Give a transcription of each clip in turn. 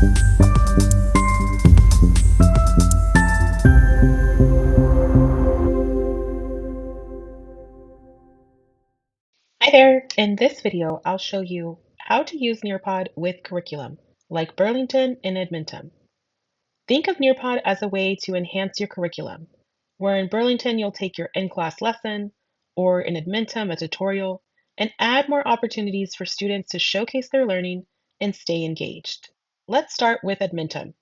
Hi there! In this video, I'll show you how to use Nearpod with curriculum, like Burlington and Edmentum. Think of Nearpod as a way to enhance your curriculum, where in Burlington you'll take your in-class lesson, or in Edmentum a tutorial, and add more opportunities for students to showcase their learning and stay engaged. Let's start with Edmentum.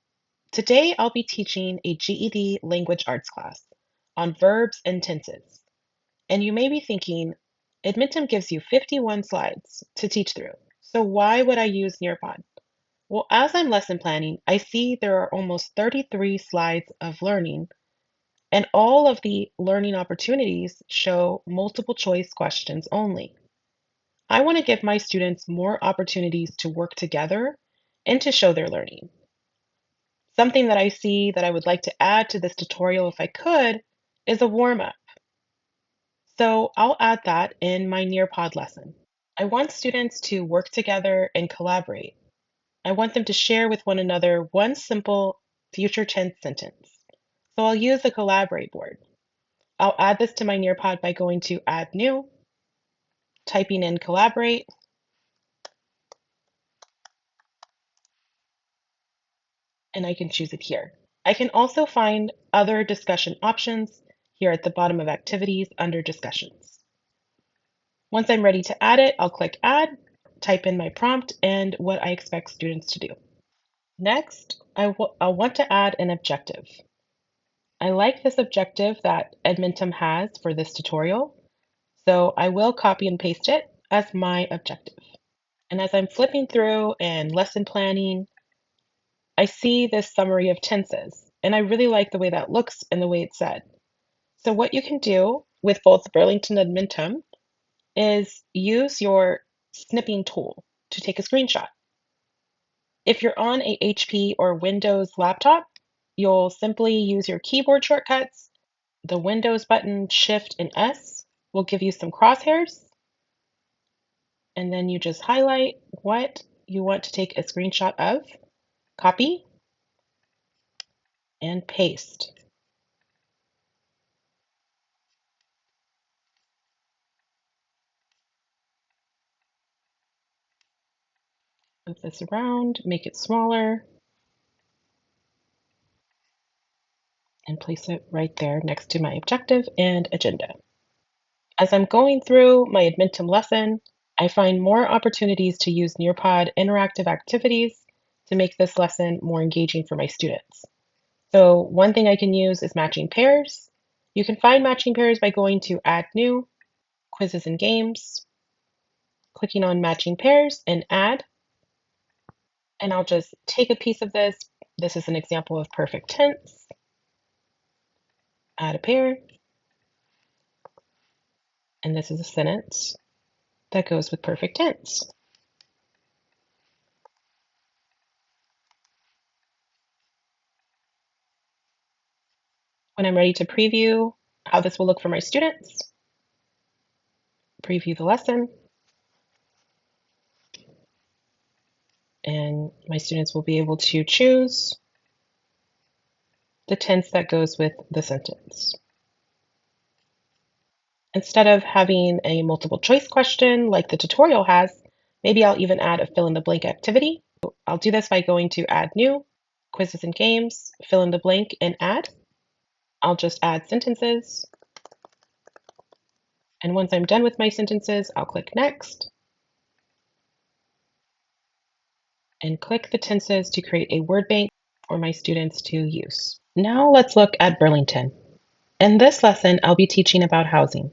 Today I'll be teaching a GED language arts class on verbs and tenses. And you may be thinking, Edmentum gives you 51 slides to teach through, so why would I use Nearpod? Well, as I'm lesson planning, I see there are almost 33 slides of learning, and all of the learning opportunities show multiple choice questions only. I want to give my students more opportunities to work together and to show their learning. Something that I see that I would like to add to this tutorial if I could is a warm-up. So I'll add that in my Nearpod lesson. I want students to work together and collaborate. I want them to share with one another one simple future tense sentence. So I'll use the collaborate board. I'll add this to my Nearpod by going to Add New, typing in collaborate, and I can choose it here. I can also find other discussion options here at the bottom of Activities under Discussions. Once I'm ready to add it, I'll click Add, type in my prompt and what I expect students to do. Next, I'll want to add an objective. I like this objective that Edmentum has for this tutorial, so I will copy and paste it as my objective. And as I'm flipping through and lesson planning, I see this summary of tenses, and I really like the way that looks and the way it's said. So what you can do with both Burlington and Edmentum is use your snipping tool to take a screenshot. If you're on a HP or Windows laptop, you'll simply use your keyboard shortcuts. The Windows button, Shift and S will give you some crosshairs, and then you just highlight what you want to take a screenshot of, copy, and paste. Move this around, make it smaller, and place it right there next to my objective and agenda. As I'm going through my Edmentum lesson, I find more opportunities to use Nearpod interactive activities to make this lesson more engaging for my students. So one thing I can use is matching pairs. You can find matching pairs by going to Add New, Quizzes and Games, clicking on Matching Pairs and Add. And I'll just take a piece of this. This is an example of perfect tense. Add a pair. And this is a sentence that goes with perfect tense. When I'm ready to preview how this will look for my students, preview the lesson, and my students will be able to choose the tense that goes with the sentence. Instead of having a multiple choice question like the tutorial has, maybe I'll even add a fill in the blank activity. I'll do this by going to Add New, Quizzes and Games, fill in the blank, and Add. I'll just add sentences. And once I'm done with my sentences, I'll click Next and click the tenses to create a word bank for my students to use. Now let's look at Burlington. In this lesson, I'll be teaching about housing,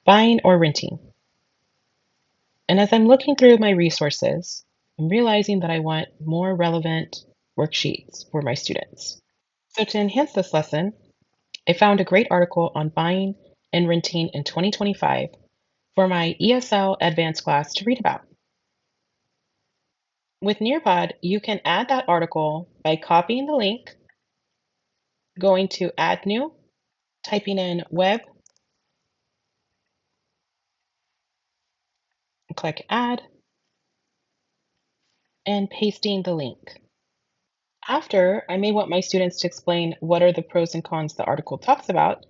buying or renting. And as I'm looking through my resources, I'm realizing that I want more relevant worksheets for my students. So to enhance this lesson, I found a great article on buying and renting in 2025 for my ESL advanced class to read about. With Nearpod, you can add that article by copying the link, going to Add New, typing in web, click Add, and pasting the link. After, I may want my students to explain what are the pros and cons the article talks about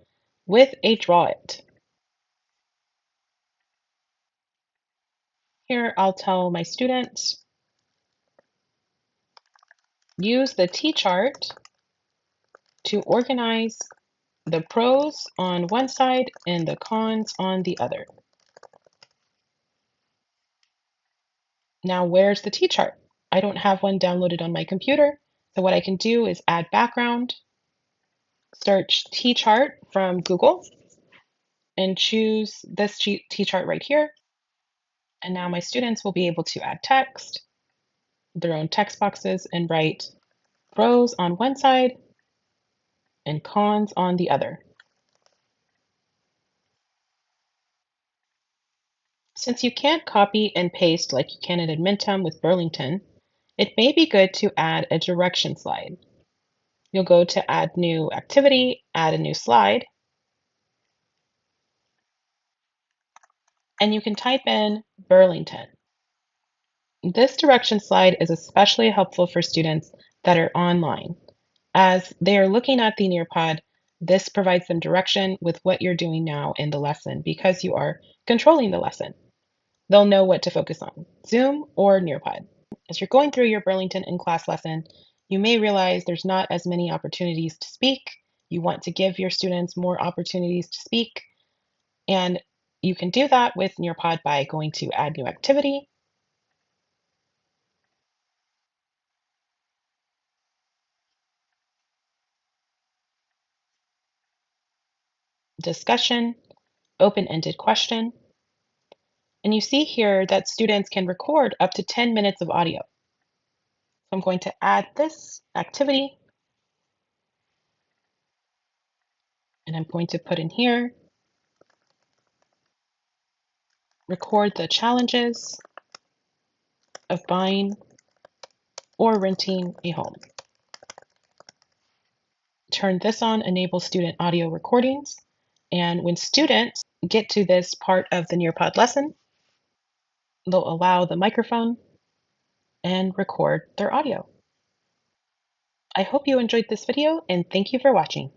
with a draw it. Here, I'll tell my students, use the T-chart to organize the pros on one side and the cons on the other. Now, where's the T-chart? I don't have one downloaded on my computer. So what I can do is add background, search T-chart from Google, and choose this T-chart right here. And now my students will be able to add text, their own text boxes, and write pros on one side and cons on the other. Since you can't copy and paste like you can in Edmentum with Burlington, it may be good to add a direction slide. You'll go to Add New Activity, Add a New Slide, and you can type in Burlington. This direction slide is especially helpful for students that are online. As they are looking at the Nearpod, this provides them direction with what you're doing now in the lesson because you are controlling the lesson. They'll know what to focus on, Zoom or Nearpod. As you're going through your Burlington in-class lesson, you may realize there's not as many opportunities to speak. You want to give your students more opportunities to speak, and you can do that with Nearpod by going to Add New Activity, Discussion, Open-ended question, and you see here that students can record up to 10 minutes of audio. So I'm going to add this activity, and I'm going to put in here, record the challenges of buying or renting a home. Turn this on, enable student audio recordings, and when students get to this part of the Nearpod lesson, they'll allow the microphone and record their audio. I hope you enjoyed this video and thank you for watching.